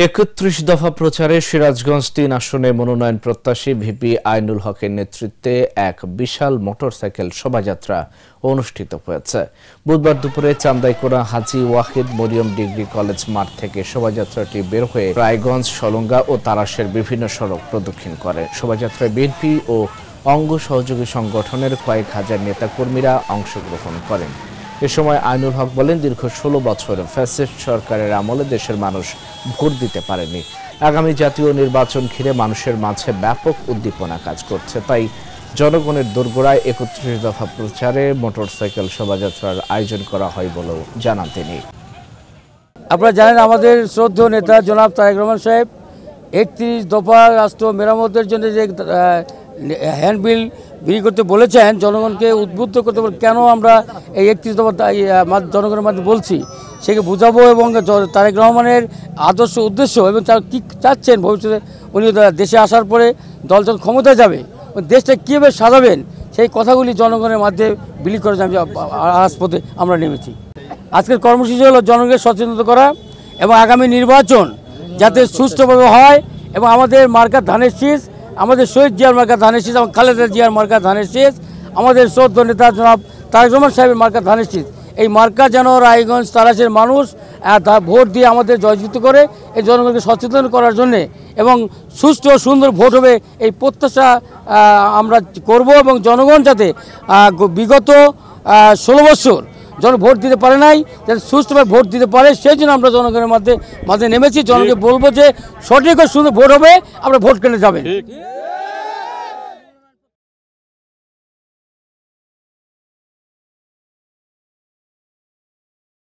৩১ দফা প্রচারে সিরাজগঞ্জ ৩ আসনে মনোনয়ন প্রত্যাশী ভিপি আইনুল হকের নেতৃত্বে এক বিশাল মোটরসাইকেল শোভাযাত্রা অনুষ্ঠিত হয়েছে। বুধবার দুপুরে চান্দাইকোনা হাজী ওয়াহিদ মরিয়ম ডিগ্রি কলেজ মাঠ থেকে শোভাযাত্রাটি বের হয়ে রায়গঞ্জ, সলঙ্গা ও তারাশের বিভিন্ন সড়ক প্রদক্ষিণ করে। শোভাযাত্রায় বিএনপি ও অঙ্গ সহযোগী সংগঠনের কয়েক হাজার নেতাকর্মীরা অংশগ্রহণ করেন। এ সময় আইনুল হক বলেন, দীর্ঘ ১৬ বছর ফ্যাসিস্ট সরকারের আমলে দেশের মানুষ ভোট দিতে পারেনি। আগামী জাতীয় নির্বাচন ঘিরে মানুষের মাঝে ব্যাপক উদ্দীপনা কাজ করছে, তাই জনগণের দোরগোড়ায় ৩১ দফা প্রচারে মোটরসাইকেল শোভাযাত্রার আয়োজন করা হয় বলেও জানান তিনি। আপনারা জানেন, আমাদের শ্রদ্ধেয় নেতা জনাব তারেক রহমান সাহেব ৩১ দফা রাষ্ট্র মেরামতের জন্য যে হ্যান্ডবিল বিলি করতে বলেছেন, জনগণকে উদ্বুদ্ধ করতে বলে কেন আমরা এই ৩১ দফা জনগণের মাধ্যমে বলছি সেকে বোঝাবো এবং তারেক রহমানের আদর্শ উদ্দেশ্য এবং তারা কী চাচ্ছেন ভবিষ্যতে, উনি দেশে আসার পরে দল যখন ক্ষমতায় যাবে দেশটা কীভাবে সাজাবেন সেই কথাগুলি জনগণের মাঝে বিলি করে রাজপথে আমরা নেমেছি। আজকের কর্মসূচি হলো জনগণকে সচেতন করা এবং আগামী নির্বাচন যাতে সুষ্ঠুভাবে হয় এবং আমাদের মার্কা ধানের শীষ, আমাদের শহীদ জিয়ার মার্কা ধানের শীষ এবং খালেদা জিয়ার মার্কা ধানের শীষ, আমাদের শ্রদ্ধেয় নেতা জনাব তারেক রহমান সাহেবের মার্কা ধানের শীষ, এই মার্কা যেন রায়গঞ্জ তারাশের মানুষ ভোট দিয়ে আমাদের জয়যুক্ত করে এই জনগণকে সচেতন করার জন্যে এবং সুষ্ঠু ও সুন্দর ভোট হবে এই প্রত্যাশা আমরা করব এবং জনগণ যাতে বিগত ১৬ বছর ভোট দিতে পারে নাই যাতে সুষ্ঠুভাবে ভোট দিতে পারে সেই জন্য আমরা জনগণের মাঝে নেমেছি। জনগণকে বলবো যে সঠিক ও সুন্দর ভোট হবে, আমরা ভোট কেন্দ্রে যাবেন।